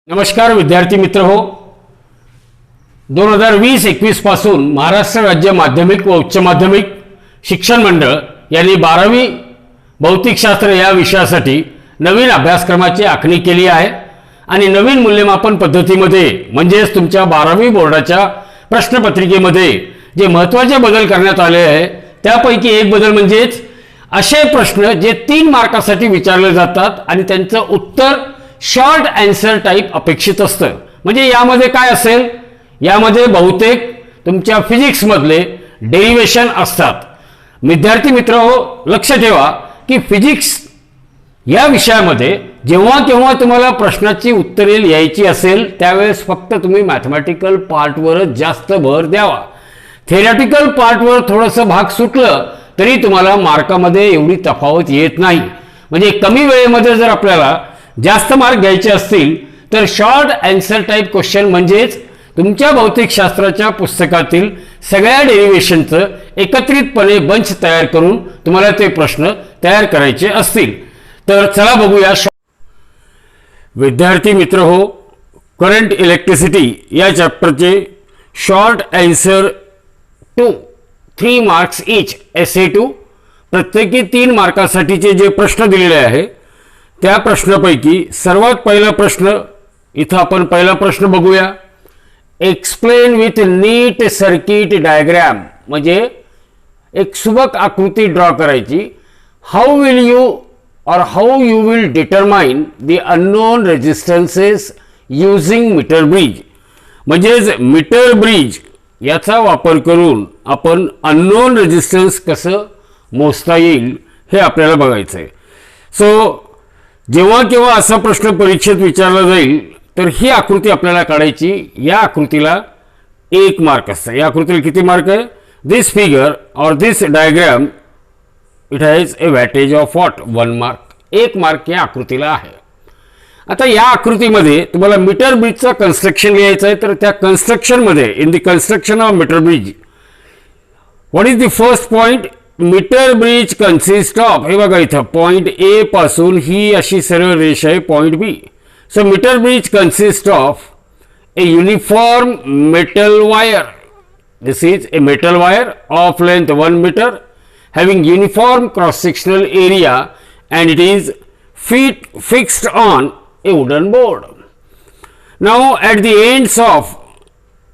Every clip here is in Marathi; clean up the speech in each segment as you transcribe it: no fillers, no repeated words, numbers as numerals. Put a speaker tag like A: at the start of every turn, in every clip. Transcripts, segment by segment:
A: नमस्कार विद्यार्थी मित्र हो. 2020-21 पासून महाराष्ट्र राज्य माध्यमिक व उच्च माध्यमिक शिक्षण मंडळ यांनी 12वी भौतिकशास्त्र या विषयासाठी नवीन अभ्यासक्रमाची आखणी केली आहे आणि नवीन मूल्यमापन पद्धतीमध्ये म्हणजेच तुमच्या 12वी बोर्डाच्या प्रश्नपत्रिकेमध्ये जे महत्त्वाचे बदल करण्यात आले आहे त्यापैकी एक बदल म्हणजेच असे प्रश्न जे 3 मार्कासाठी विचारले जातात आणि त्यांचं उत्तर शॉर्ट आन्सर टाइप अपेक्षित असतं. म्हणजे यामध्ये काय असेल, यामध्ये बहुतेक तुमच्या फिजिक्स मधले डेरिवेशन असतात. विद्यार्थी मित्रहो, लक्ष ठेवा की फिजिक्स या विषयामध्ये जेव्हा केव्हा तुम्हाला प्रश्नाची उत्तरे लिहायची असेल त्यावेळेस फक्त तुम्ही मॅथमॅटिकल पार्टवरच जास्त भर द्यावा. थेरॅटिकल पार्टवर थोडंसं भाग सुटलं तरी तुम्हाला मार्कामध्ये एवढी तफावत येत नाही. म्हणजे कमी वेळेमध्ये जर आपल्याला जास्त मार्क घ्यायचे असतील तर शॉर्ट आन्सर टाइप क्वेश्चन म्हणजेच तुमच्या भौतिकशास्त्राच्या पुस्तकातील सगळ्या डेरिवेशनचं एकत्रितपणे बंच तयार करून तुम्हाला ते प्रश्न तयार करायचे असतील. तर चला बघूया. विद्यार्थी मित्र हो, करंट इलेक्ट्रिसिटी या चॅप्टरचे short answer 2 3 marks each SA2 प्रत्येकी 3 मार्कासाठीचे जे प्रश्न दिलेले आहे त्या प्रश्नापैकी सर्वात पहिला प्रश्न इथं आपण पहिला प्रश्न बघूया. Explain with neat circuit diagram म्हणजे एक सुबक आकृती ड्रॉ करायची. How will you or how you will determine the unknown resistances using meter bridge. म्हणजेच मीटर ब्रिज याचा वापर करून आपण अननोन रेजिस्टन्स कसं मोजता येईल हे आपल्याला बघायचं आहे. सो जेव्हा केव्हा असा प्रश्न परीक्षेत विचारला जाईल तर ही आकृती आपल्याला काढायची. या आकृतीला 1 मार्क असतं. या आकृतीला किती मार्क आहे? This figure or this diagram it has a weightage of what 1 mark. 1 mark या आकृतीला आहे. आता या आकृतीमध्ये तुम्हाला मीटर ब्रिजचं कन्स्ट्रक्शन लिहायचं आहे. तर त्या कन्स्ट्रक्शनमध्ये in the construction of meter bridge what is the first point? Meter bridge consist of, हे बघा इथं पॉइंट ए पासून ही अशी सरळ रेषा आहे point B. So metre bridge consist of a uniform metal wire. This is a metal wire of length 1 metre having uniform cross sectional area and it is fixed on a wooden board. Now at the ends of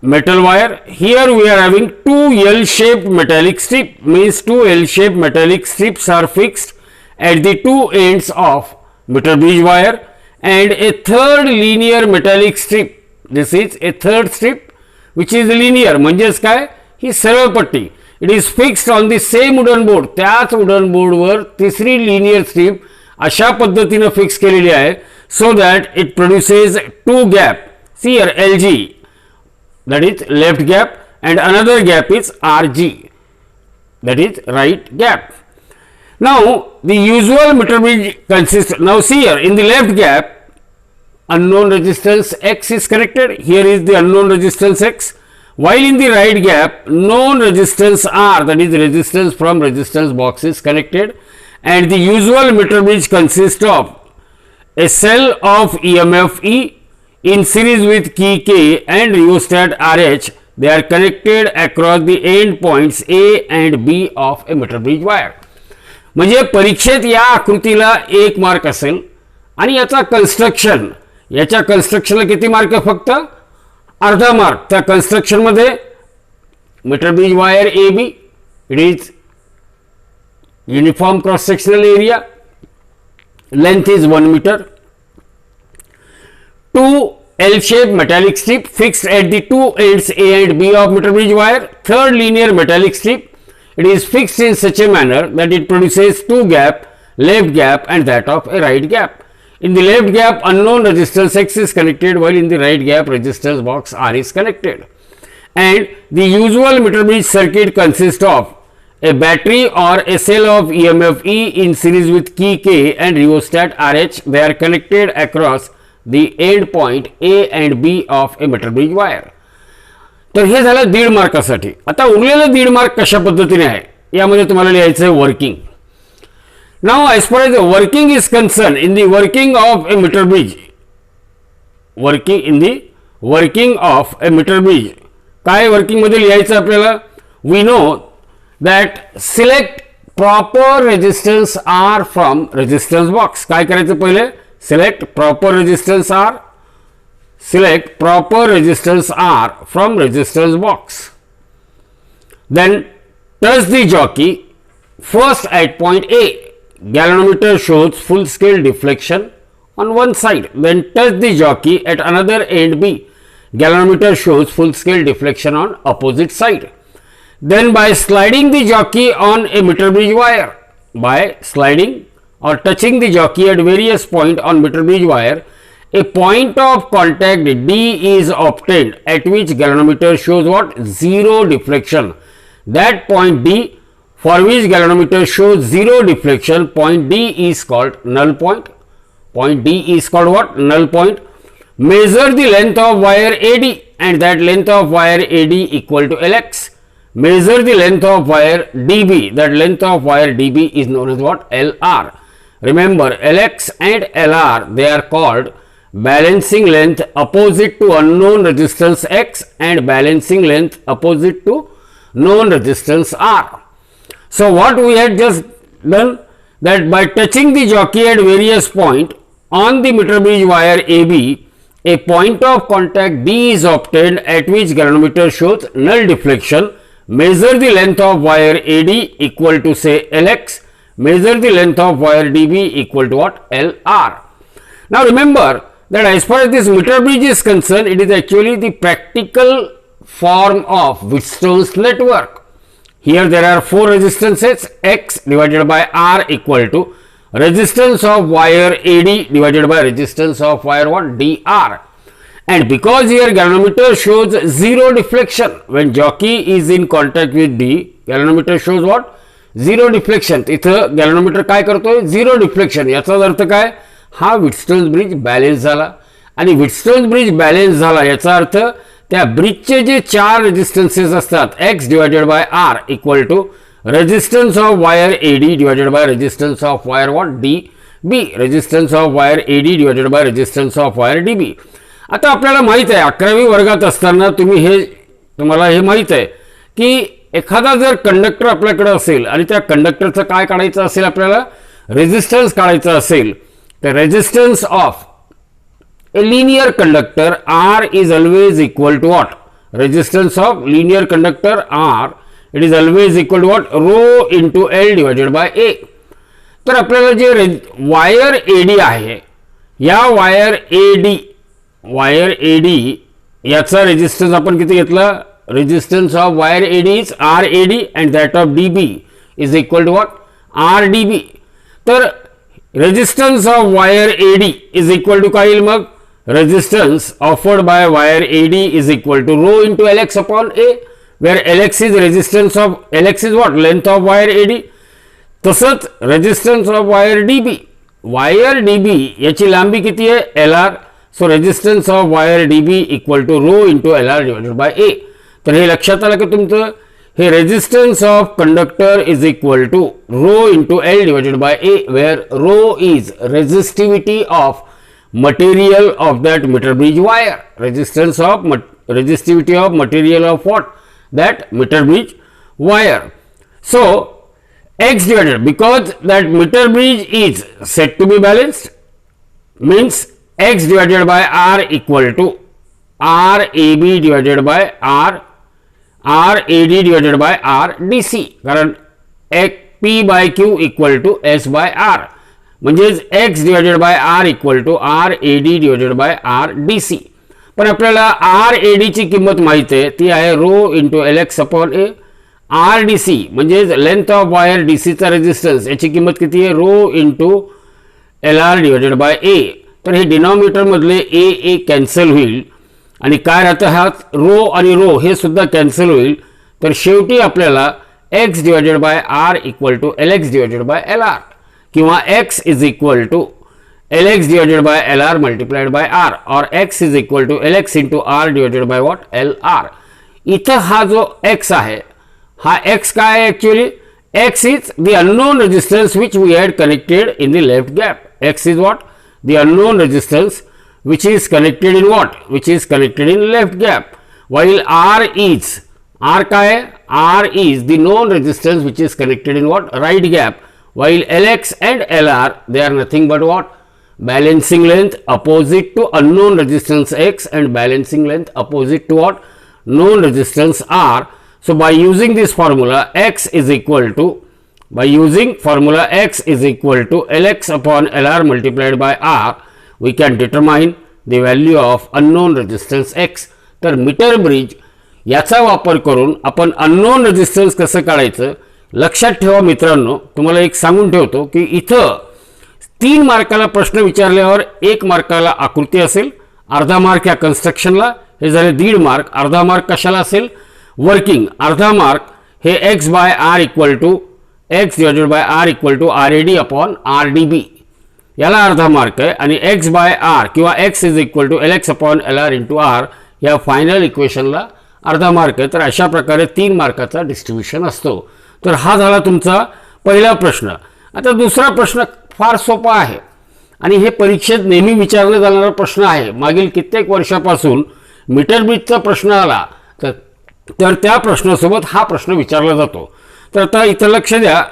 A: metal wire, here we are having 2 L-shaped metallic strip, means 2 L-shaped metallic strips are fixed at the 2 ends of meter bridge wire and a third linear metallic strip. This is a third strip which is linear. म्हणजेच काय? ही सरळ पट्टी. It is fixed on the same wooden board. त्याच wooden board वर तिसरी linear strip अशा पद्धतीने फिक्स केलेली आहे so that it produces 2 gap. See here LG. That is left gap and another gap is RG, that is right gap. Now the usual meter bridge consists, now see here in the left gap unknown resistance X is connected. Here is the unknown resistance X, while in the right gap known resistance R, that is resistance from resistance box is connected. And the usual meter bridge consists of a cell of EMF E in series with key K and rheostat RH. They are connected across the end points A and B of a meter bridge wire. म्हणजे परीक्षेत या आकृतीला 1 मार्क असेल आणि याचा कन्स्ट्रक्शन, याच्या कन्स्ट्रक्शनला किती मार्क? फक्त अर्धा मार्क. त्या कन्स्ट्रक्शन मध्ये metre bridge wire AB, it is uniform cross sectional area, length is 1 metre, 2 L-shaped metallic strip fixed at the 2 ends A and B of meter bridge wire. Third linear metallic strip, it is fixed in such a manner that it produces 2 gap, left gap and that of a right gap. In the left gap unknown resistance X is connected, while in the right gap resistance box R is connected. And the usual meter bridge circuit consists of a battery or a cell of EMF E in series with key K and rheostat RH. They are connected across the end point A and B of a meter bridge wire. तर हे झालं 1.5 मार्कासाठी. आता उरलेलं 1.5 मार्क कशा पद्धतीने आहे यामध्ये तुम्हाला लिहायचं आहे working. Now as far as the working is concerned, in the working of a meter bridge working of a metre bridge. काय वर्किंगमध्ये लिहायचं आपल्याला? We know that select proper resistance R from resistance box. काय करायचं पहिले? Select proper resistance R from resistance box. Then touch the jockey first at point A. Galvanometer shows full scale deflection on one side. Then touch the jockey at another end B. Galvanometer shows full scale deflection on opposite side. Then by sliding the jockey on a meter bridge wire, by sliding or touching the jockey at various points on meter bridge wire, a point of contact D is obtained at which galvanometer shows what? Zero deflection. That point D for which galvanometer shows zero deflection, point D is called null point. Point D is called what? Null point. Measure the length of wire AD and that length of wire AD equal to Lx. Measure the length of wire DB. That length of wire DB is known as what? LR. Remember, Lx and LR, they are called balancing length opposite to unknown resistance X and balancing length opposite to known resistance R. So what we had just done, that by touching the jockey at various point on the meter bridge wire AB, a point of contact D is obtained at which galvanometer shows null deflection. Measure the length of wire AD equal to say Lx. Measure the length of wire DB equal to what? LR. Now remember that as far as this meter bridge is concerned, it is actually the practical form of Wheatstone's network. Here there are four resistances, X divided by R equal to resistance of wire AD divided by resistance of wire what? DR. And because here galvanometer shows zero deflection, when jockey is in contact with D, galvanometer shows what? Zero deflection. इथं galvanometer काय करतोय? Zero deflection. याचा अर्थ काय? हा Wheatstone's ब्रिज बॅलेन्स झाला. आणि Wheatstone's ब्रिज बॅलेन्स झाला याचा अर्थ त्या ब्रिजचे जे चार रेजिस्टन्सेस असतात, X divided by R equal to resistance of wire AD divided by resistance of wire what? D B. Resistance of wire AD divided by resistance of wire D B. आता आपल्याला माहित आहे 11वी वर्गात असताना तुम्हाला हे माहित आहे की एखादा जर कंडक्टर आपल्याकडे असेल आणि त्या कंडक्टरचं काय काढायचं असेल, आपल्याला रेजिस्टन्स काढायचं असेल, तर resistance of a linear conductor R is always equal to what? Resistance of linear conductor R, it is always equal to what? Rho into L divided by A. तर आपल्याला जे वायर AD आहे, या वायर AD याचा रेजिस्टन्स आपण किती घेतला? Resistance of wire AD is RAD and that of DB is equal to what? RDB. तर resistance of wire AD is equal to काय येईल मग? Resistance offered by wire AD is equal to rho into Lx upon A, where Lx is resistance of, Lx is what? Length of wire AD. तसंच resistance of wire DB. Wire DB याची लांबी किती आहे? LR. So resistance of wire DB equal to rho into LR divided by A. तर हे लक्षात आलं की तुमचं हे resistance of conductor is equal to rho into L divided by A, where rho is resistivity of material of that meter bridge wire. Resistivity of material of what? That meter bridge wire. So X divided, because that meter bridge is said to be balanced, means X divided by R equal to RAB divided by RAD divided by RDC. कारण P by Q equal to S by R. म्हणजेच X divided by R equal to RAD divided by RDC. पण आपल्याला RAD ची किंमत माहिती आहे, ती आहे rho into Lx upon A. RDC म्हणजेच लेंथ ऑफ वायर DC चा रेजिस्टन्स, याची किंमत किती आहे? Rho into LR divided by A. तर हे डिनॉमिनेटर मधले ए कॅन्सल होईल आणि काय राहतं, हा रो आणि रो हे सुद्धा कॅन्सल होईल. तर शेवटी आपल्याला X divided by R equal to Lx divided by LR किंवा X is equal to Lx divided by LR multiplied by R और X is equal to Lx into R divided by what? LR. इथं हा जो X आहे, हा X काय आहे actually? X is the unknown resistance which we had connected in the left gap. X is what? The unknown resistance which is connected in what? Which is connected in left gap. While R काय आहे? R is the known resistance which is connected in what? Right gap. While Lx and Lr, they are nothing but what? Balancing length opposite to unknown resistance X and balancing length opposite to what? Known resistance R. So by using this formula, X is equal to Lx upon Lr multiplied by R, we can determine the value of unknown resistance X. तर मीटर ब्रिज याचा वापर करून आपण अननोन रेजिस्टन्स कसं काढायचं लक्षात ठेवा मित्रांनो. तुम्हाला एक सांगून ठेवतो की इथं 3 मार्काला प्रश्न विचारल्यावर 1 मार्काला आकृती असेल, अर्धा मार्क या कन्स्ट्रक्शनला, हे झाले 1.5 मार्क. अर्धा मार्क कशाला असेल? वर्किंग. अर्धा मार्क हे x by r equal to x divided by r equal to RAD upon RDB याला अर्धा मार्क आहे. आणि x बाय r किंवा x is equal to Lx upon Lr into r या फायनल इक्वेशनला अर्धा मार्क आहे. तर अशा प्रकारे 3 मार्काचा डिस्ट्रीब्युशन असतो. तर हा झाला तुमचा पहिला प्रश्न. आता दुसरा प्रश्न फार सोपा आहे आणि हे परीक्षेत नेहमी विचारला जाणारा प्रश्न आहे. मागील कित्येक वर्षापासून मीटर ब्रिजचा प्रश्न आला तर त्या प्रश्नासोबत हा प्रश्न विचारला जातो. तर आता इथं लक्ष द्या.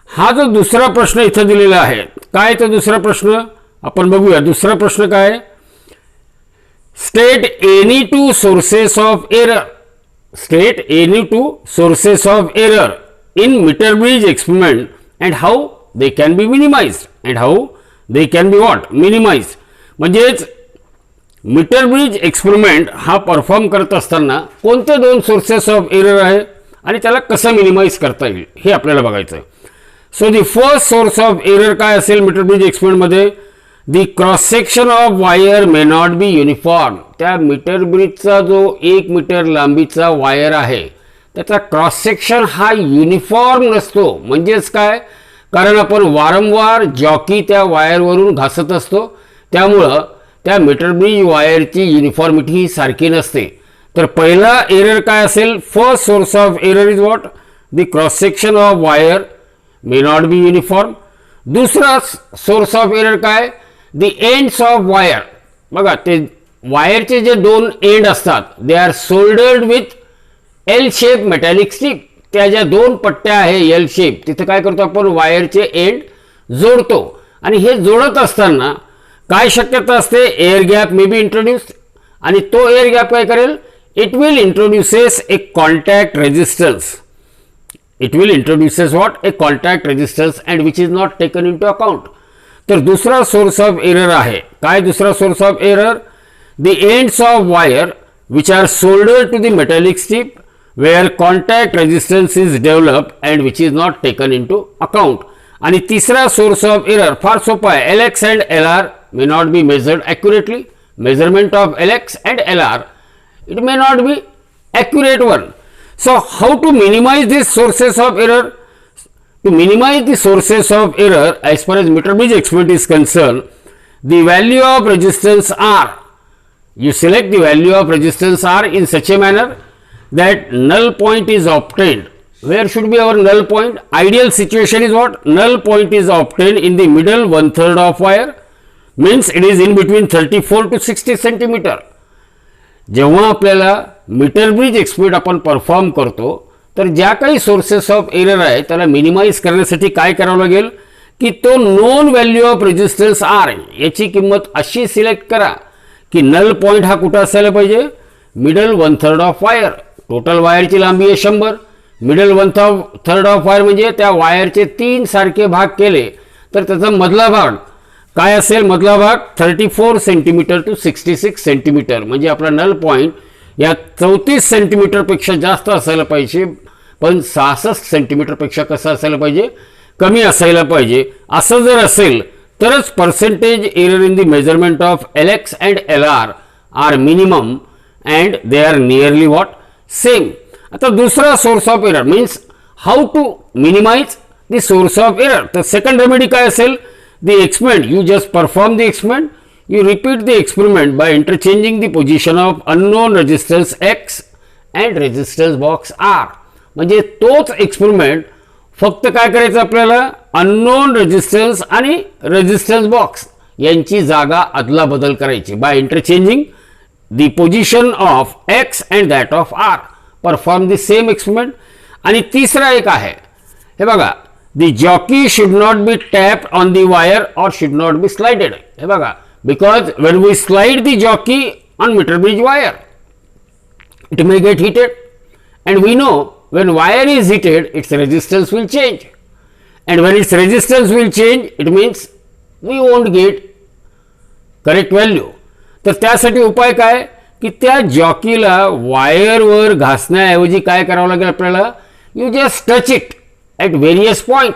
A: हा जो दुसरा प्रश्न इथं दिलेला आहे, काय तो दुसरा प्रश्न आपण बघूया. दुसरा प्रश्न काय? State any two sources of error. State any two sources of error in meter bridge experiment and how they can be minimized. And how they can be what? Minimized. म्हणजेच मीटर ब्रिज एक्सपेरिमेंट हा परफॉर्म करत असताना कोणते 2 सोर्सेस ऑफ एरर आहे आणि त्याला कसं मिनिमाइज करता येईल हे आपल्याला बघायचं आहे. So the first source of error काय असेल मीटर ब्रिज एक्सपेरिमेंटमध्ये? The cross section of wire may not be uniform. त्या मीटर ब्रिजचा जो 1 मीटर लांबीचा वायर आहे त्याचा क्रॉस सेक्शन हा युनिफॉर्म नसतो. म्हणजेच काय? कारण आपण वारंवार जॉकी त्या वायरवरून घासत असतो, त्यामुळं त्या मीटर ब्रिज वायरची युनिफॉर्मिटी ही सारखी नसते. तर पहिला एरर काय असेल? First source of error is what? The cross section of wire may not be uniform. दुसरा सोर्स ऑफ एरर काय? The ends of wire. बघा ते वायरचे जे 2 एंड असतात they are soldered with L shape metallic strip. त्या ज्या 2 पट्ट्या आहे एल शेप, तिथे काय करतो आपण? वायरचे एंड जोडतो. आणि हे जोडत असताना काय शक्यता असते? Air gap may be introduced. आणि तो एअर गॅप काय करेल? It will introduces a contact resistance. It will introduces what? A contact resistance and which is not taken into account. तर दुसरा सोर्स ऑफ एरर आहे काय? दुसरा source of error, the ends of wire which are soldered to the metallic strip where contact resistance is developed and which is not taken into account. आणि तिसरा सोर्स ऑफ एरर फार सोपा आहे. Lx and Lr may not be measured accurately. Measurement of Lx and Lr, it may not be accurate one. So how to minimize these sources of error? To minimize the sources of error as far as meter bridge experiment is concerned, the value of resistance R, you select the value of resistance R in such a manner that null point is obtained. Where should be our null point? Ideal situation is what? Null point is obtained in the middle 1/3 of wire, means it is in between 34 to 60 centimeter. जेव्हा आपल्याला मीटर ब्रिज एक्सपेरिमेंट आपण परफॉर्म करतो तर ज्या काही सोर्सेस ऑफ एरर आहे त्याला मिनिमाइज करण्यासाठी काय करावं लागेल की तो known value of resistance R याची किंमत अशी सिलेक्ट करा की नल पॉईंट हा कुठं असायला पाहिजे? Middle 1/3 of wire. टोटल वायरची लांबी आहे 100. मिडल 1/3 ऑफ वायर म्हणजे त्या वायरचे 3 सारखे भाग केले तर त्याचा मधला भाग काय असेल? मधला भाग 34 सेंटीमीटर टू 66 सेंटीमीटर. म्हणजे आपला नल पॉईंट या 34 सेंटीमीटरपेक्षा जास्त असायला पाहिजे, पण 66 सेंटीमीटरपेक्षा कसं असायला पाहिजे? कमी असायला पाहिजे. असं जर असेल तरच percentage error in the measurement of Lx and Lr are minimum and they are nearly what? Same. आता दुसरा source of error means how to minimise the source of error. तर सेकंड रेमेडी काय असेल? The experiment, you just perform the experiment, you repeat the experiment by interchanging the position of unknown resistance X and resistance box R. म्हणजे तोच एक्सपेरिमेंट फक्त काय करायचं आपल्याला? अननोन रेजिस्टन्स आणि रेजिस्टन्स बॉक्स यांची जागा अदला बदल करायची by interchanging the position of X and that of R, perform the same experiment. आणि तिसरा एक आहे, हे बघा, the jockey should not be tapped on the wire or should not be slided. हे बघा, because when we slide the jockey on meter bridge wire it may get heated, and we know when wire is heated its resistance will change, and when its resistance will change it means we won't get correct value. तर त्यासाठी उपाय काय की त्या जॉकीला वायरवर घासण्याऐवजी काय करावं लागेल आपल्याला, you just touch it at various point,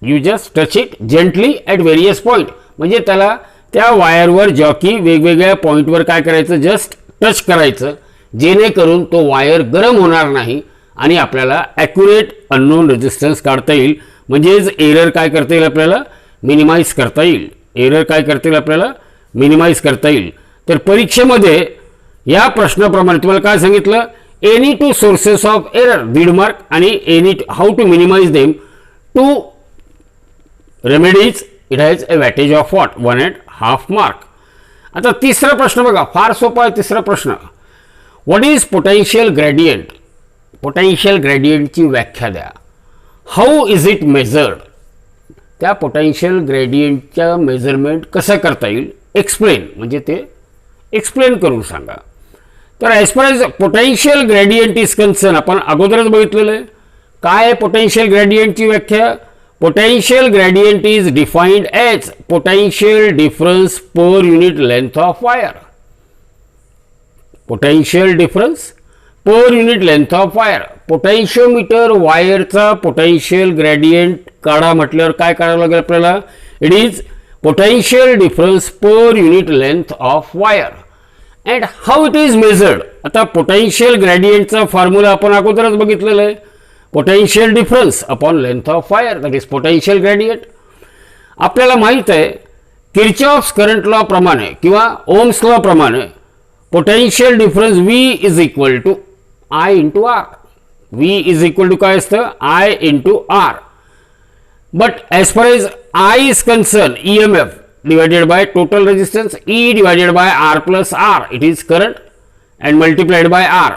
A: you just touch it gently at various point. म्हणजे त्याला त्या वायरवर जॉकी वेगवेगळ्या पॉईंटवर काय करायचं, जस्ट टच करायचं, जेणेकरून तो वायर गरम होणार नाही आणि आपल्याला ॲक्युरेट अननोन रेजिस्टन्स काढता येईल. म्हणजेच एरर काय करता येईल आपल्याला, मिनिमाइज करता येईल. एरर काय करता येईल आपल्याला, मिनिमाइज करता येईल. तर परीक्षेमध्ये या प्रश्नाप्रमाणे तुम्हाला काय सांगितलं, any two sources of error 1.5 mark आणि any how to minimise them 2 remedies it has a weightage of what 1.5 mark. आता तिसरा प्रश्न बघा, फार सोपा आहे तिसरा प्रश्न. What is potential gradient. Potential ग्रेडियंटची व्याख्या द्या. How is it measured. त्या पोटेन्शियल ग्रेडियंटच्या मेजरमेंट कसं करता येईल, एक्सप्लेन, म्हणजे ते एक्सप्लेन करून सांगा. तर as far as potential gradient is concern आपण अगोदरच बघितलेलं आहे. काय आहे पोटेन्शियल ग्रेडियंटची व्याख्या. Potential gradient is defined as potential difference per unit length of wire. Potential difference per unit length of wire. Potentiometer वायरचा पोटेन्शियल ग्रेडियंट काढा म्हटल्यावर काय करावं लागेल आपल्याला, it is potential difference per unit length of wire. And how it is measured. आता पोटेन्शियल ग्रेडियंटचा फॉर्म्युला आपण अगोदरच बघितलेला आहे, potential difference upon length of wire, that is potential gradient. आपल्याला माहीत आहे किर्चॉफ्स करंट लॉ प्रमाणे किंवा ओम्स लॉ प्रमाणे potential difference V is equal to I into R. V is equal to काय असतं, I into R. But as far as I is concern, EMF divided by total resistance, E divided by R plus R, it is current and multiplied by R.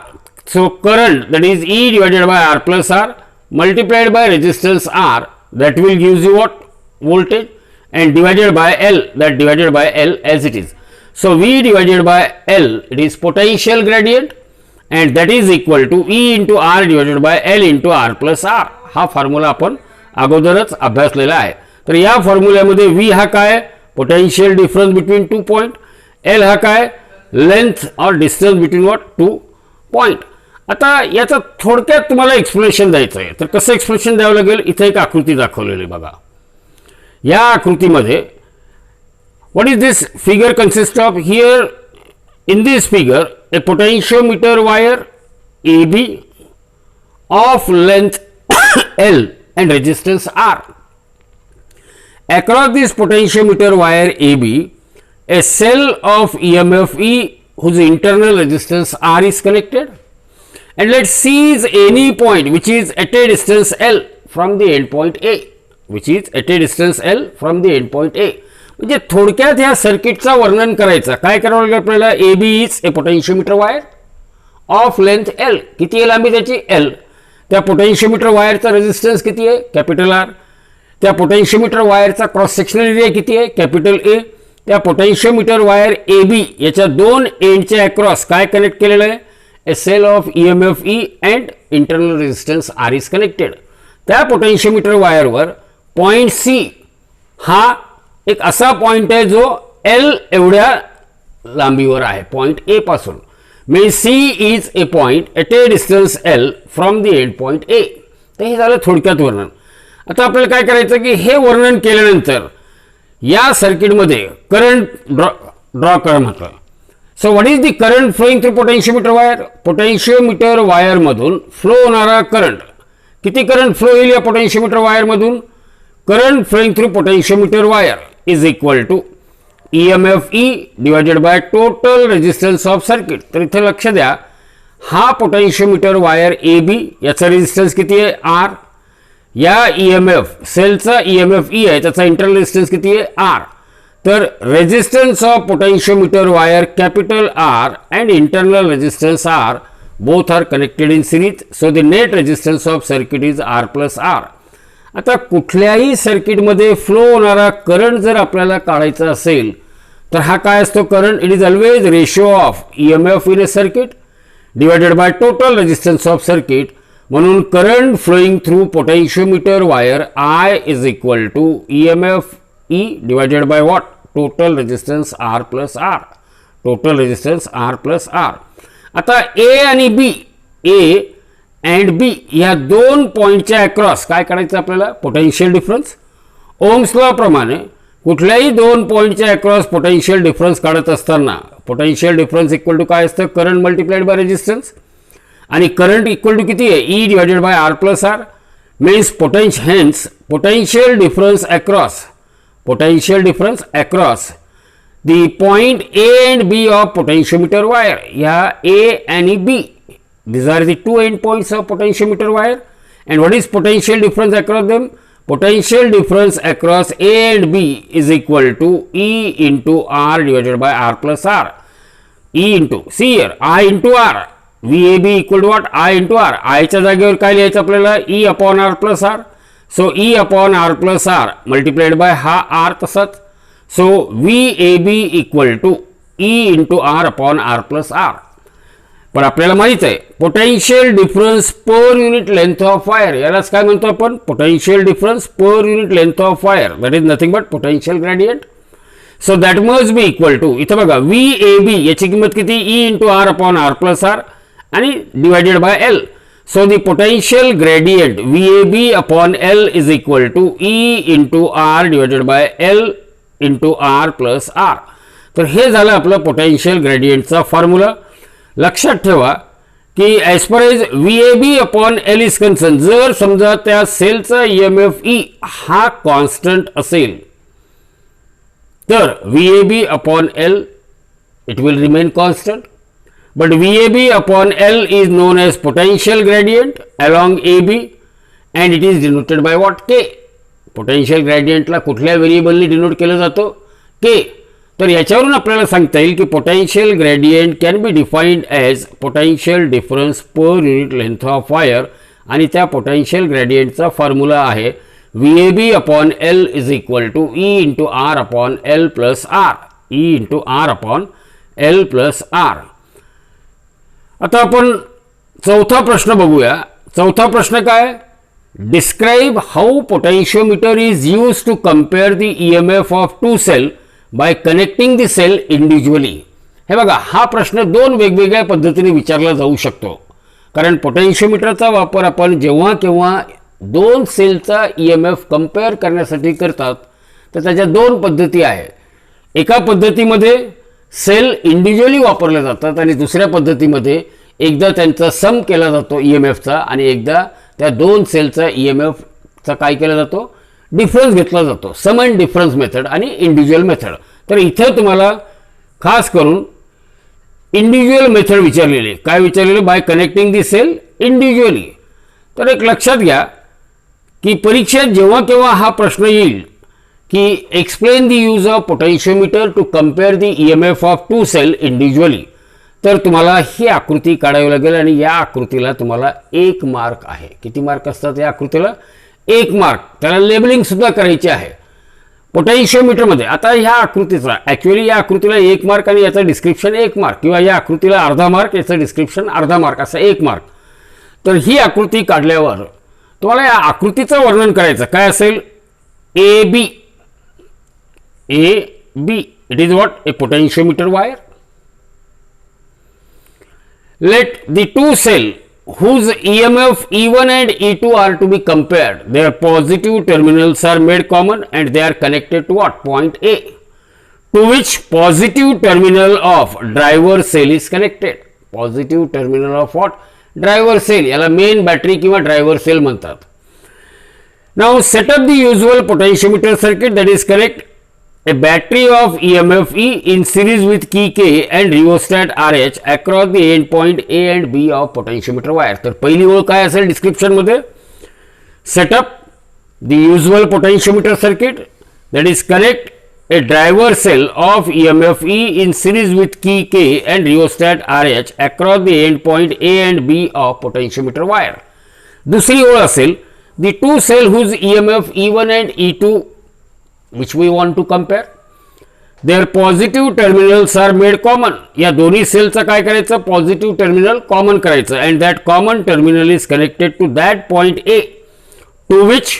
A: So current that is E divided by R plus R multiplied by resistance R, that will gives you what, voltage, and divided by L, that divided by L as it is. So V divided by L, it is potential gradient, and that is equal to E into R divided by L into R plus R. हा फॉर्म्युला आपण अगोदरच अभ्यासलेला आहे. तर या फॉर्म्युल्यामध्ये V हा काय, potential difference between 2 point, L हा काय, लेंथ और डिस्टन्स बिटवीन व्हॉट 2 पॉइंट. आता याचं थोडक्यात तुम्हाला एक्सप्लेनेशन द्यायचं आहे. तर कसं एक्सप्लेनेशन द्यावं लागेल, इथे एक आकृती दाखवलेली बघा. या आकृतीमध्ये what is this figure consist of. Here in this figure a potentiometer wire AB of length L and resistance R. Across this potentiometer wire AB a cell of EMF E whose internal resistance R is connected, and let's seize any point which is at a distance L from the end point A, which is at a distance L from the end point A. म्हणजे थोडक्यात ह्या सर्किटचा वर्णन करायचं. काय करावं लागेल आपल्याला, A B is a potentiometer wire of length L. किती आहे लांबी त्याची, एल. त्या पोटेन्शियोमीटर वायरचा रेजिस्टन्स किती आहे, कॅपिटल आर. त्या पोटेन्शियोमीटर वायरचा क्रॉस सेक्शनल एरिया किती आहे, कॅपिटल ए. त्या पोटेन्शियोमीटर वायर ए बी याच्या 2 एंडच्या अक्रॉस काय कनेक्ट केलेलं आहे, a cell of EMF E and internal resistance R is connected. त्या पोटेन्शियोमीटर वायरवर पॉईंट सी हा एक असा पॉइंट आहे जो L एवढ्या लांबीवर आहे पॉइंट ए पासून. May C is a point at a distance L from the end point A. तर हे झालं थोडक्यात वर्णन. आता आपल्याला काय करायचं की हे वर्णन केल्यानंतर या सर्किटमध्ये करंट ड्रॉ करा म्हटलं. So what is the current flowing through potentiometer wire. Potentiometer वायरमधून फ्लो होणारा करंट, किती करंट फ्लो होईल या पोटेन्शियोमीटर वायरमधून, current flowing through potentiometer wire is equal to EMF E divided by total resistance of circuit. तर इथे लक्ष द्या, हा पोटेन्शियोमीटर वायर ए बी याचा रेजिस्टन्स किती आहे, आर. या EMF सेलचा EMF E आहे त्याचा इंटरनल रेजिस्टन्स किती आहे, आर. तर resistance of potentiometer wire capital R and internal resistance R both are connected in series, so the net resistance of circuit is R plus R. आता कुठल्याही सर्किटमध्ये फ्लो होणारा करंट जर आपल्याला काढायचा असेल तर हा काय असतो current? It is always ratio of EMF in a circuit divided by total resistance of circuit. म्हणून current flowing through potentiometer wire I is equal to EMF E divided by what? Total resistance R plus R. Total resistance R plus R. आता A आणि B, A अँड B या दोन पॉईंटच्या अक्रॉस काय करायचं आपल्याला? Potential difference. ओम्स लॉ प्रमाणे कुठल्याही दोन पॉईंटच्या अक्रॉस पोटेन्शियल डिफरन्स काढत असताना पोटेन्शियल डिफरन्स इक्वल टू काय असतं? Current multiplied by resistance. आणि करंट इक्वल टू किती आहे? E divided by R plus R. Means potential difference across the point A and B of potentiometer wire. ह्या A आणि B, these are the two end points of potentiometer wire. And what is potential difference across them? Potential difference across A and B is equal to E into R divided by R plus R. E into, see here, I into R. VAB equal to what? I into R. I च्या जागेवर काय लिहायचं आपल्याला? E upon R plus R. So E upon R plus R multiplied by हा R तसाच. So VAB equal to E into R upon R plus R. पण आपल्याला माहित आहे potential difference per unit length of wire, यालाच काय म्हणतो आपण? Potential difference per unit length of wire. That is nothing but potential gradient. So that must be equal to, इथं बघा VAB याची किंमत किती? E into R upon R plus R आणि divided by L. So the potential gradient VAB upon L is equal to E into R divided by L into R plus R. तर हे झालं आपलं पोटेन्शियल ग्रेडियंटचा फॉर्म्युला. लक्षात ठेवा की as per as VAB upon L is concern, जर समजा त्या सेलचा EMF E हा कॉन्स्टंट असेल तर VAB upon L it will remain constant. But VAB upon L is known as potential gradient along AB and it is denoted by what? K. Potential ग्रेडियंटला कुठल्या व्हेरिएबलनी डिनोट केलं जातं? K. तर याच्यावरून आपल्याला सांगता येईल की potential gradient can be defined as potential difference per unit length of wire. आणि त्या पोटेन्शियल ग्रेडियंटचा फॉर्म्युला आहे VAB upon L is equal to E into R upon L plus R. E into R upon L plus R. आता आपण चौथा प्रश्न बघूया. चौथा प्रश्न काय? Describe how potentiometer is use to compare the EMF of two cell by connecting the cell individually. हे बघा, हा प्रश्न दोन वेगवेगळ्या पद्धतीने विचारला जाऊ शकतो. कारण पोटेन्शियोमीटरचा वापर आपण जेव्हा केव्हा दोन सेलचा EMF कंपेअर करण्यासाठी करतात तर त्याच्या दोन पद्धती आहेत. एका पद्धतीमध्ये सेल इंडिव्हिज्युअली वापरले जातात आणि दुसऱ्या पद्धतीमध्ये एकदा त्यांचा सम केला जातो EMFचा आणि एकदा त्या दोन सेलचा EMFचा काय केला जातो? डिफरन्स घेतला जातो. सम अँड डिफरन्स मेथड आणि इंडिव्हिज्युअल मेथड. तर इथे तुम्हाला खास करून इंडिव्हिज्युअल मेथड विचारलेली. काय विचारलेलं? By connecting the cell individually. तर एक लक्षात घ्या की परीक्षेत जेव्हा केव्हा हा प्रश्न येईल की explain the use of potentiometer to compare the EMF of two cell individually, तर तुम्हाला ही आकृती काढावी लागेल आणि या आकृतीला तुम्हाला 1 मार्क आहे. किती मार्क असतात या आकृतीला? 1 मार्क. त्याला लेबलिंग सुद्धा करायची आहे पोटेन्शियोमीटरमध्ये. आता ह्या आकृतीचा ॲक्च्युअली या आकृतीला 1 मार्क आणि याचं डिस्क्रिप्शन 1 मार्क, किंवा या आकृतीला अर्धा मार्क, याचं डिस्क्रिप्शन अर्धा मार्क, असं 1 मार्क. तर ही आकृती काढल्यावर तुम्हाला या आकृतीचं वर्णन करायचं. काय असेल? AB. It is what? A potentiometer wire. Let the two cell whose EMF E1 and E2 are to be compared. Their positive terminals are made common and they are connected to what? Point A, to which positive terminal of driver cell is connected. Positive terminal of what? Driver cell. याला मेन बॅटरी किंवा ड्रायव्हर सेल म्हणतात. Now set up the usual potentiometer circuit, that is correct. A battery of EMF E in series with key K and rheostat RH across the end point A and B of potentiometer wire. तर पहिली ओळ काय असेल डिस्क्रिप्शन मध्ये? Setup the usual potentiometer circuit, that is connect a driver cell of EMF E in series with key K and rheostat RH across the end point A and B of potentiometer wire. दुसरी ओळ असेल, the two cell whose EMF E1 and E2 which we want to compare, their positive terminals are made common. या दोन्ही सेलचं काय करायचं, पॉझिटिव्ह टर्मिनल कॉमन करायचं, and that common terminal is connected to that point A to which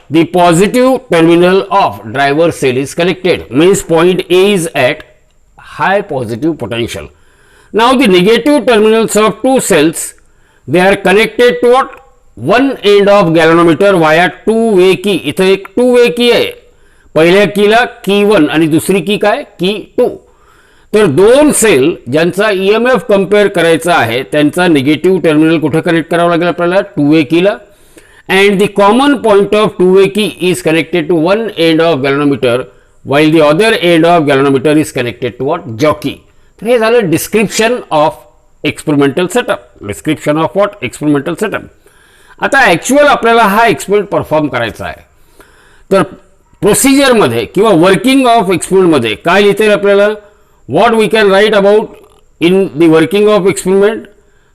A: the positive terminal of driver cell is connected, means point A is at high positive potential. Now the negative terminals of two cells, they are connected to what, one end of galvanometer via two-way key. इथे एक two-way key आहे, पहिल्या कीला की 1 आणि दुसरी की काय, की 2. तर दोन सेल ज्यांचा EMF कंपेअर करायचा आहे त्यांचा निगेटिव्ह टर्मिनल कुठे कनेक्ट करावं लागेल आपल्याला, two-way कीला. And the common point of two-way key is connected to one end of galvanometer while the other end of galvanometer is connected to what, jockey. तर हे झालं description of experimental setup. Description of what, experimental setup. आता ॲक्च्युअल आपल्याला हा एक्सपेरिमेंट परफॉर्म करायचा आहे. तर प्रोसिजरमध्ये किंवा वर्किंग ऑफ एक्सपेरिमेंटमध्ये काय लिहिता येईल आपल्याला, what we can write about in the working of experiment,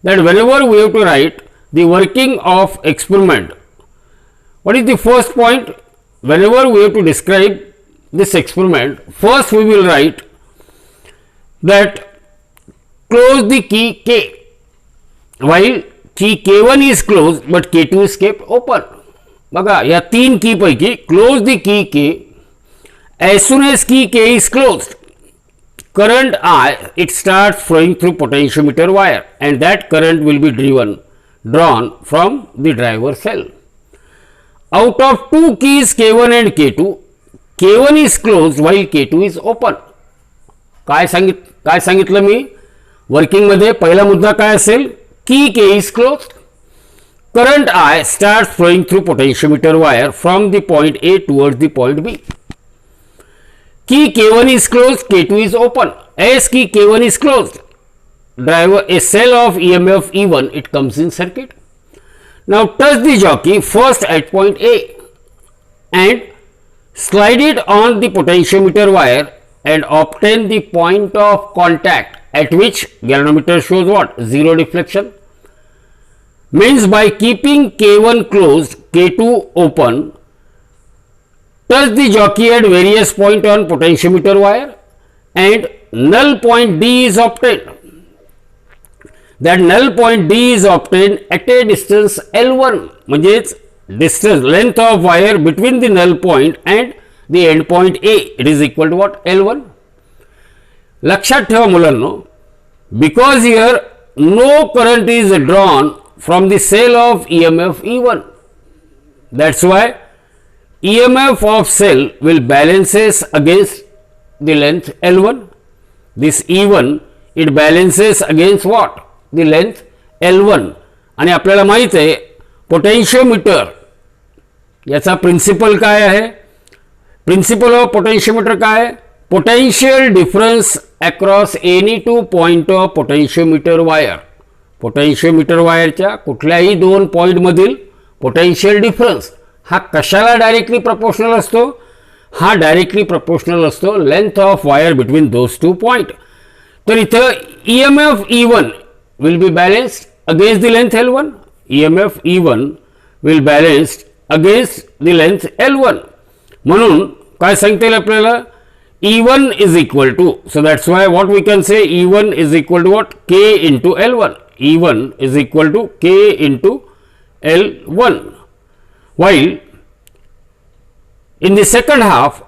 A: that whenever we have to write the working of experiment. What is the first point? Whenever we have to describe this experiment, first we will write that close the key K while key K1 is closed but K2 is kept open. बघा या तीन की पैकी close the key K, as soon as key K is closed, current I, it starts flowing through potentiometer wire and that current will be drawn from the driver cell. Out of two keys K1 and K2, K1 is closed while K2 is open. काय सांगितलं मी वर्किंग मध्ये, पहिला मुद्दा काय असेल, की K is closed, current I starts flowing through potentiometer wire from the point A towards the point B. Key K1 is closed, K2 is open. As key K1 is closed, driver a cell of EMF E1, it comes in circuit. Now touch the jockey first at point A and slide it on the potentiometer wire and obtain the point of contact at which galvanometer shows what, zero deflection. Means by keeping K1 closed, K2 open, touch the jockey at various point on potentiometer wire and null point D is obtained. That null point D is obtained at a distance L1, म्हणजेच distance, length of wire between the null point and the end point A, it is equal to what, L1. लक्षात ठेवा मुलांनो, because here no current is drawn from the cell of EMF E1, that's why EMF of cell will balances against the length L1. This E1, it balances against what, the length L1. आणि आपल्याला माहित आहे पोटेन्शियोमीटर याचा प्रिन्सिपल काय आहे, प्रिन्सिपल ऑफ पोटेन्शियोमीटर काय आहे, potential difference across any two point of potentiometer wire. Potentiometer वायरच्या कुठल्याही दोन पॉइंट मधील पोटेन्शियल डिफरन्स हा कशाला डायरेक्टली प्रपोर्शनल असतो, हा डायरेक्टली प्रपोर्शनल असतो length of wire between those two point. तर इथं EMF E1 will be balanced against the length L1. EMF E1 will balanced against the length L1. म्हणून काय सांगता येईल आपल्याला, E1 is equal to, so that's why what we can say, E1 is equal to what, K into L1. E1 is equal to K into L1. While in the second half,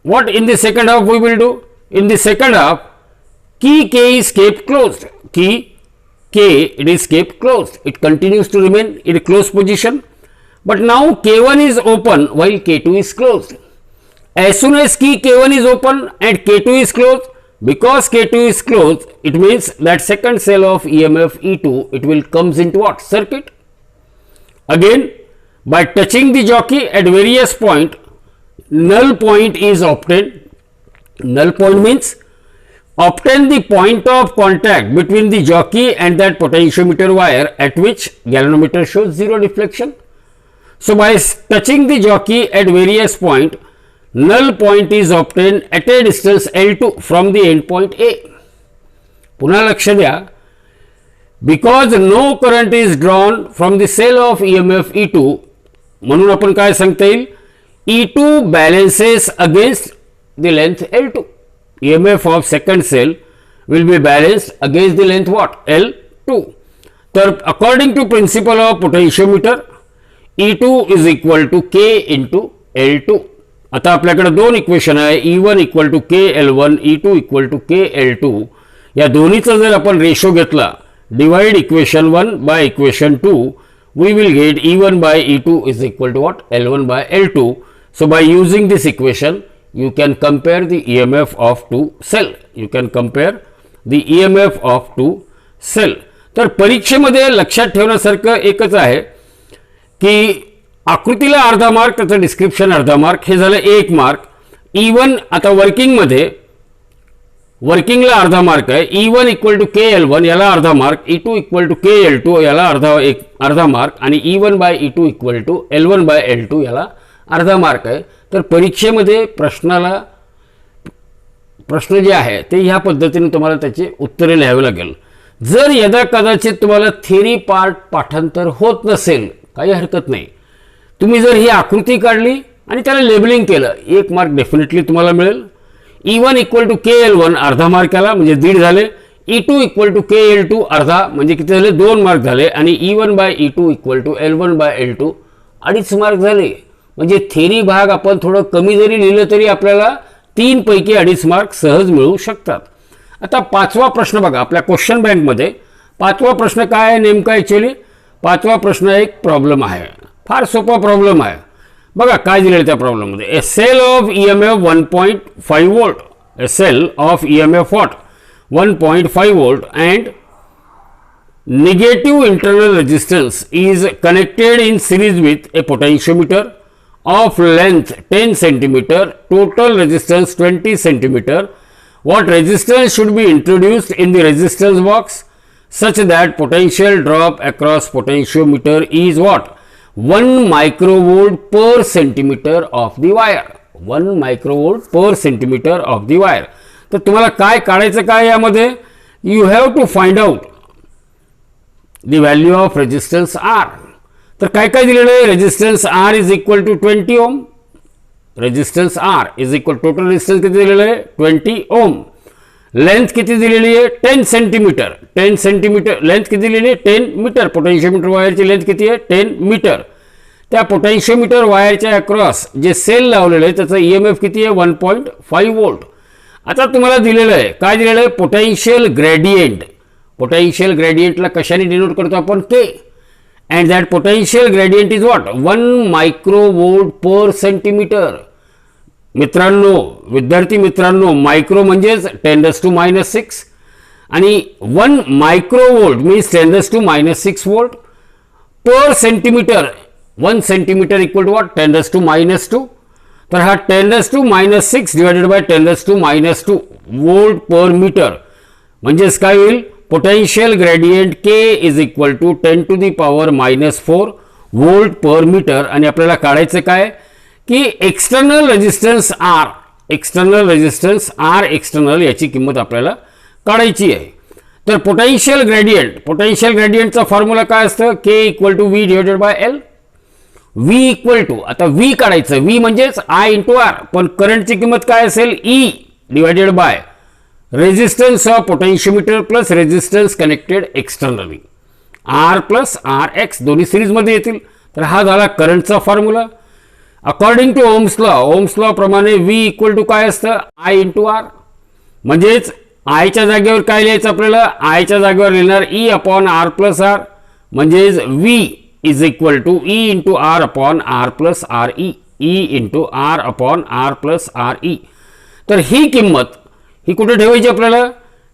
A: what in the second half we will do, in the second half key K is kept closed, key K, it is kept closed, it continues to remain in a closed position, but now K1 is open while K2 is closed. As soon as key K1 is open and K2 is closed, because K2 is closed, it means that second cell of EMF E2, it will comes into what, circuit. Again, by touching the jockey at various point, null point is obtained. Null point means obtain the point of contact between the jockey and that potentiometer wire at which galvanometer shows zero deflection. So by touching the jockey at various point, null point is obtained at a distance L2 from the end point A. पुन्हा लक्ष द्या, because no current is drawn from the cell of EMF E2, म्हणून आपण काय सांगता येईल, E2 balances against the length L2. EMF of second cell will be balanced against the length what? L2. तर according to principle of potentiometer, E2 is equal to K into L2. आता आपल्याकडे दोन इक्वेशन आहे, E1 equal to K L1, E2 equal to K L2. या दोन्हीचा जर आपण रेशो घेतला, divide equation 1 by equation 2, we will get E1 by E2 is equal to what? L1 by L2. So by using this equation, you can compare the EMF of two cell. You can compare the EMF of two cell. तर परीक्षेमध्ये लक्षात ठेवण्यासारखं एकच आहे की आकृतीला अर्धा मार्क, त्याचं डिस्क्रिप्शन अर्धा मार्क, हे झालं 1 मार्क. E1 आता वर्किंगमध्ये, वर्किंगला अर्धा मार्क आहे. E1 equal to K L1 याला अर्धा mark, E2 equal to K L2 याला अर्धा मार्क आणि E1 by E2 equal to L1 by L2 याला अर्धा मार्क आहे. तर परीक्षेमध्ये प्रश्न जे आहे ते ह्या पद्धतीने तुम्हाला त्याचे उत्तरे लिहावे लागेल. जर यदा कदाचित तुम्हाला थिअरी पार्ट पाठांतर होत नसेल, काही हरकत नाही, तुम्ही जर ही आकृती काढली आणि त्याला लेबलिंग केलं, 1 मार्क डेफिनेटली तुम्हाला मिळेल. E1 equal to K L1 अर्धा मार्क याला म्हणजे 1.5 झाले. E2 equal to K L2 अर्धा म्हणजे किती झाले, 2 मार्क झाले. आणि E1 by E2 equal to L1 by L2 2.5 mark झाले. म्हणजे थेरी भाग आपण थोडं कमी जरी लिहिलं तरी आपल्याला 3 पैकी 2.5 मार्क सहज मिळू शकतात. आता 5वा प्रश्न बघा, आपल्या क्वेश्चन बँकमध्ये 5वा प्रश्न काय आहे नेमका. ॲक्च्युअली 5वा प्रश्न एक प्रॉब्लेम आहे, फार सोपा प्रॉब्लेम आहे. बघा काय दिलेलं त्या प्रॉब्लेममध्ये. A cell of EMF 1.5 volt, a cell of EMF what 1.5 volt and negative internal resistance is connected in series with a potentiometer of length 10 cm, total resistance 20 cm. What resistance should be introduced in the resistance box such that potential drop across potentiometer is what? 1 microvolt per centimeter of the wire. 1 microvolt per centimeter of the wire. तर तुम्हाला काय काढायचं काय यामध्ये, you have to find out the value of resistance R. तर काय काय दिलेलं आहे, resistance R is equal to 20 ohm. Resistance R is equal, total resistance किती दिलेलं आहे 20 ओम. लेंथ किती दिलेली आहे 10 सेंटीमीटर. 10 सेंटीमीटर लेंथ किती दिलेली आहे 10 मीटर. पोटेन्शियोमीटर वायरची लेंथ किती आहे 10 मीटर. त्या पोटेन्शियोमीटर वायरच्या अक्रॉस जे सेल लावलेलं आहे त्याचं EMF किती आहे 1.5 वोल्ट. आता तुम्हाला दिलेलं आहे काय दिलेलं आहे, पोटेन्शियल ग्रेडियंट. पोटेन्शियल ग्रेडियंटला कशाने डिनोट करतो आपण, K. And that potential gradient is what 1 microvolt per centimetre. मित्रांनो, विद्यार्थी मित्रांनो, मायक्रो म्हणजेच 10⁻⁻6 आणि 1 microvolt means 10⁻⁻6 volt per centimetre. 1 centimetre equal to what 10⁻². तर हा 10⁻⁻6 divided by 10⁻² volt per metre म्हणजेच काय होईल, potential gradient K is equal to 10⁻⁻4 volt per metre. आणि आपल्याला काढायचं काय की external resistance R, external resistance R external याची किंमत आपल्याला काढायची आहे. तर पोटेन्शियल ग्रेडियंटचा फॉर्म्युला काय असतं, K equal to V divided by L. V equal to, आता V काढायचं, V म्हणजेच I इंटू R, पण करंटची किंमत काय असेल E divided by resistance of potentiometer plus resistance connected externally, R plus RX दोन्ही सिरीजमध्ये येतील. तर हा झाला करंटचा formula. According to Ohm's law प्रमाणे V इक्वल टू काय असतं I इंटू R. म्हणजेच आयच्या जागेवर काय लिहायचं आपल्याला, आयच्या जागेवर लिहिणार E upon R plus R. म्हणजेच V is equal to E into R upon R plus RE, E into R upon R plus RE. तर ही किंमत ही कुठे ठेवायची आपल्याला,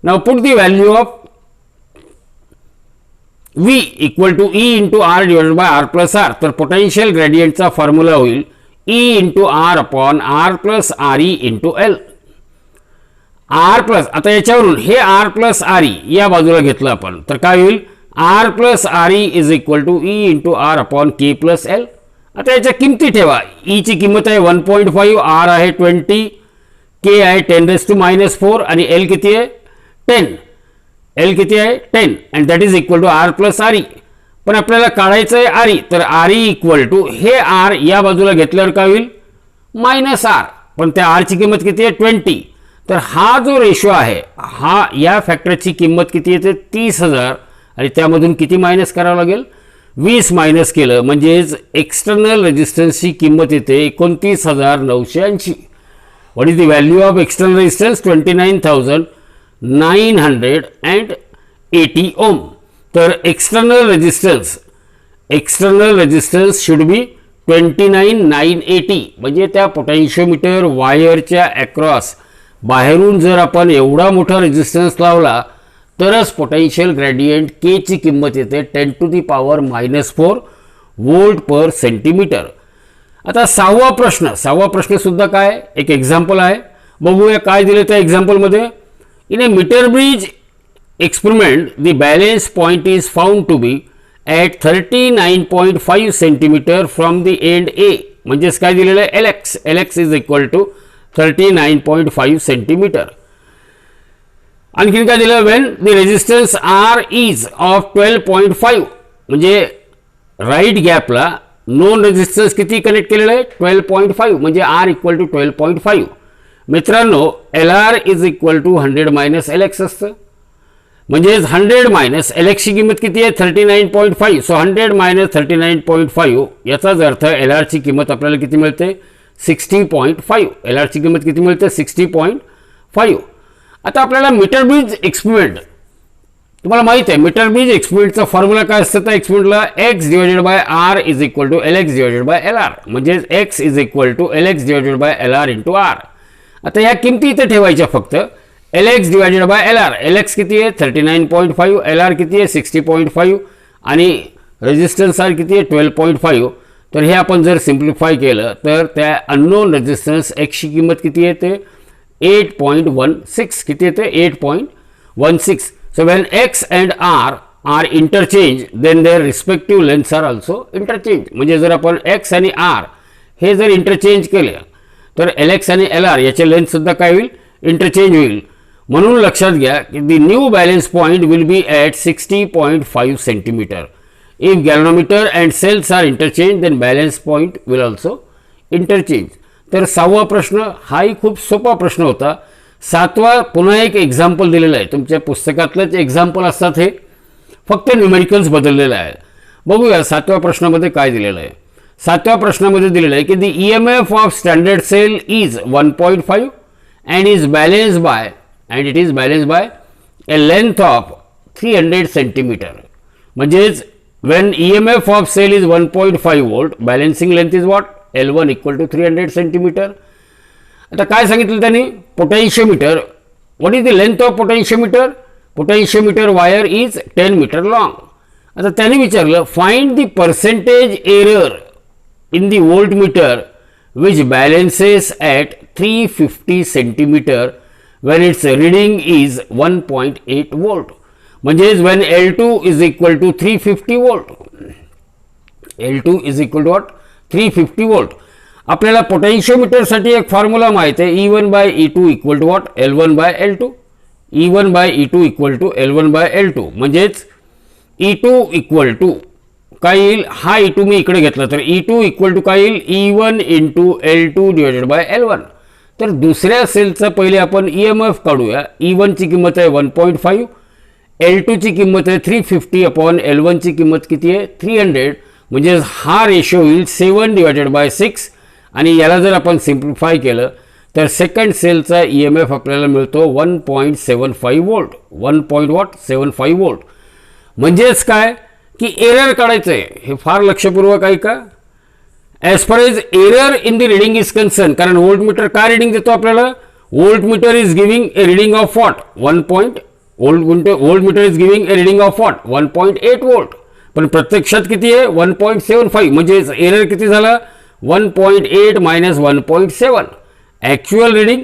A: now put the value of V equal to E into R divided by R plus R. तर पोटेन्शियल ग्रेडियंटचा फॉर्म्युला होईल E into R upon R plus RE into L. R plus, आता याच्यावरून हे R प्लस RE या बाजूला घेतलं आपण तर काय होईल, R plus RE is equal to E into R upon K plus L. आता याच्या किमती ठेवा. ईची किंमत आहे 1.5, आर आहे 20, के आहे 10⁻⁴ आणि एल किती आहे 10. एल किती आहे 10 and that is equal to R plus R E. पण आपल्याला काढायचं आहे आर ई, तर आर ई इक्वल टू हे आर या बाजूला घेतल्यावर काय होईल मायनस आर, पण त्या आरची किंमत किती आहे 20. तर हा जो रेशो आहे हा या फॅक्टरची किंमत किती येते 30,000 आणि त्यामधून किती मायनस करावं लागेल 20 मायनस केलं म्हणजेच एक्सटर्नल रेजिस्टन्सची किंमत येते 29,980. What is the value of external resistance 29,980 ओम. तर एक्सटर्नल रेजिस्टन्स शुड बी 29,980 म्हणजे त्या पोटेन्शियोमीटर वायरच्या अक्रॉस बाहेरून जर आपण एवढा मोठा रेजिस्टन्स लावला तरच पोटेन्शियल ग्रेडियंट के ची किंमत येते 10⁻⁻⁴ वोल्ट पर सेंटीमीटर. आता सहावा प्रश्न सुद्धा काय एक एक्झाम्पल आहे. बघूया काय दिलं त्या एक्झाम्पलमध्ये. In a metre bridge experiment the balance point is found to be at 39.5 centimetre from the end A. म्हणजेच काय दिलेलं आहे L X is equal to 39.5 centimetre. आणखीन काय दिलं when the resistance R is of 12.5 म्हणजे राईट गॅपला नोन रेजिस्टन्स किती कनेक्ट केलेलं आहे 12.5 म्हणजे आर इक्वल टू 12.5. मित्रांनो L R is equal to 100 - L x असतं. म्हणजेच 100 - एल एक्सची किंमत किती आहे 39.5. सो 100 - 39.5 याचाच अर्थ एल आरची किंमत आपल्याला किती मिळते 60.5. एल आरची किंमत किती मिळते 60.5. आता आपल्याला मीटर ब्रिज एक्सपेरिमेंट तुम्हाला माहित आहे मीटर ब्रिज एक्सपेरिमेंटचा फॉर्म्युला काय असतं त्या एक्सपेरिमेंटला x divided by R is equal to L X divided by L R. म्हणजे x is equal to L X divided by L R into R. आता ह्या किमती इथे ठेवायच्या फक्त. L X divided by L R, L X किती आहे 39.5, एल आर किती आहे 60.5 आणि रेजिस्टन्स आर किती आहे 12.5. तर हे आपण जर सिम्प्लिफाय केलं तर त्या अननोन रेजिस्टन्स एक्सची किंमत किती येते 8.16. किती येते 8.16. So when x and r are interchanged, then their respective lengths are also interchanged. म्हणजे जर आपण x आणि r हे जर इंटरचेंज केले तर LX आणि LR याचे लेंथ सुद्धा काय होईल इंटरचेंज होईल. म्हणून लक्षात घ्या की the new balance point will be at 60.5 centimetre. If galvanometer and cells are interchange then balance point will also interchange. तर 6वा प्रश्न हाही खूप सोपा प्रश्न होता. 7वा पुन्हा एक एक्झाम्पल दिलेलं आहे. तुमच्या पुस्तकातलंच एक्झाम्पल असतात हे, फक्त न्यूमेरिकल्स बदललेलं आहे. बघूया 7व्या प्रश्नामध्ये काय दिलेलं आहे. 7व्या प्रश्नामध्ये दिलेलं आहे की the EMF of standard cell is 1.5 and is balanced by a length of 300 centimetre. म्हणजेच when EMF of cell is 1.5 volt, balancing length is what? L1 equal to 300 centimeter. आता काय सांगितलं त्यांनी potentiometer. What is the length of potentiometer. Potentiometer wire is 10 metre long. आता त्यांनी विचारलं find the percentage error in the voltmeter which balances at 350 centimetre when its reading is 1.8 volt. म्हणजेच when L2 is equal to 350 volt. L2 is equal to what? 350 volt. आपल्याला पोटेन्शियोमीटरसाठी एक फॉर्म्युला माहित आहे E1 by E2 equal to what? L1 by L2. E1 by E2 equal to L1 by L2. म्हणजेच E2 equal to काय येईल हा E2 मी इकडे घेतला तर E2 equal to काय येईल E1 into L2 divided by L1. तर दुसऱ्या सेलचा पहिले आपण EMF काढूया. E1 ची किंमत आहे 1.5, L2 ची किंमत आहे 350 अपॉन L1 ची किंमत किती आहे 300. म्हणजे हा रेशो होईल 7/6 आणि याला जर आपण सिम्प्लिफाय केलं तर सेकंड सेलचा EMF आपल्याला मिळतो 1.75 वोल्ट. 1.75 वोल्ट. म्हणजेच काय की एरर काढायचं आहे. हे फार लक्षपूर्वक ऐका. As far age error in the reading is concern, कारण वोल्टमीटर काय रिडिंग देतो आपल्याला voltmeter is giving a reading of what voltmeter is giving a reading of what 1.8 volt. पण प्रत्यक्षात किती आहे 1.75. म्हणजे एरर किती झाला 1.8 minus 1.7. Actual reading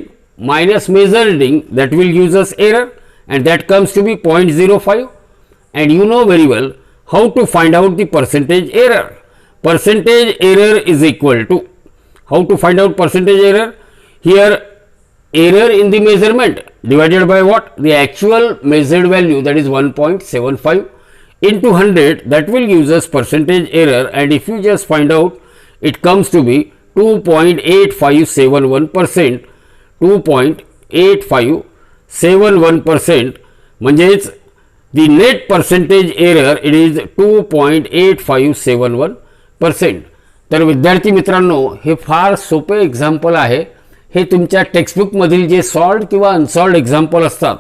A: minus measure reading, that will use us error, and that comes to be 0.05. And you know very well how to find out the percentage error. percentage error is equal to, how to find out percentage error? Here error in the measurement divided by what? The actual measured value, that is 1.75 into 100, that will give us percentage error, and if you just find out, it comes to be 2.8571%. 2.8571%, म्हणजेच the net percentage error it is 2.8571%. तर विद्यार्थी मित्रांनो, हे फार सोपे एक्झाम्पल आहे. हे तुमच्या टेक्स्टबुकमधील जे सॉल्व्ड किंवा अनसॉल्व्ड एक्झाम्पल असतात,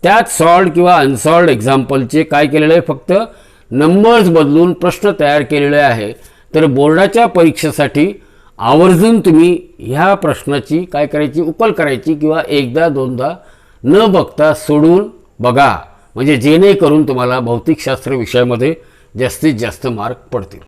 A: त्यात सॉल्व्ड किंवा अनसॉल्व्ड एक्झाम्पलचे काय केलेले आहे, फक्त नंबर्स बदलून प्रश्न तयार केलेले आहे. तर बोर्डाच्या परीक्षेसाठी आवर्जून तुम्ही ह्या प्रश्नाची काय करायची, उकल करायची किंवा एकदा दोनदा न बघता सोडून बघा, म्हणजे जेणेकरून तुम्हाला भौतिकशास्त्र विषयामध्ये जास्तीत जास्त मार्क पडतील.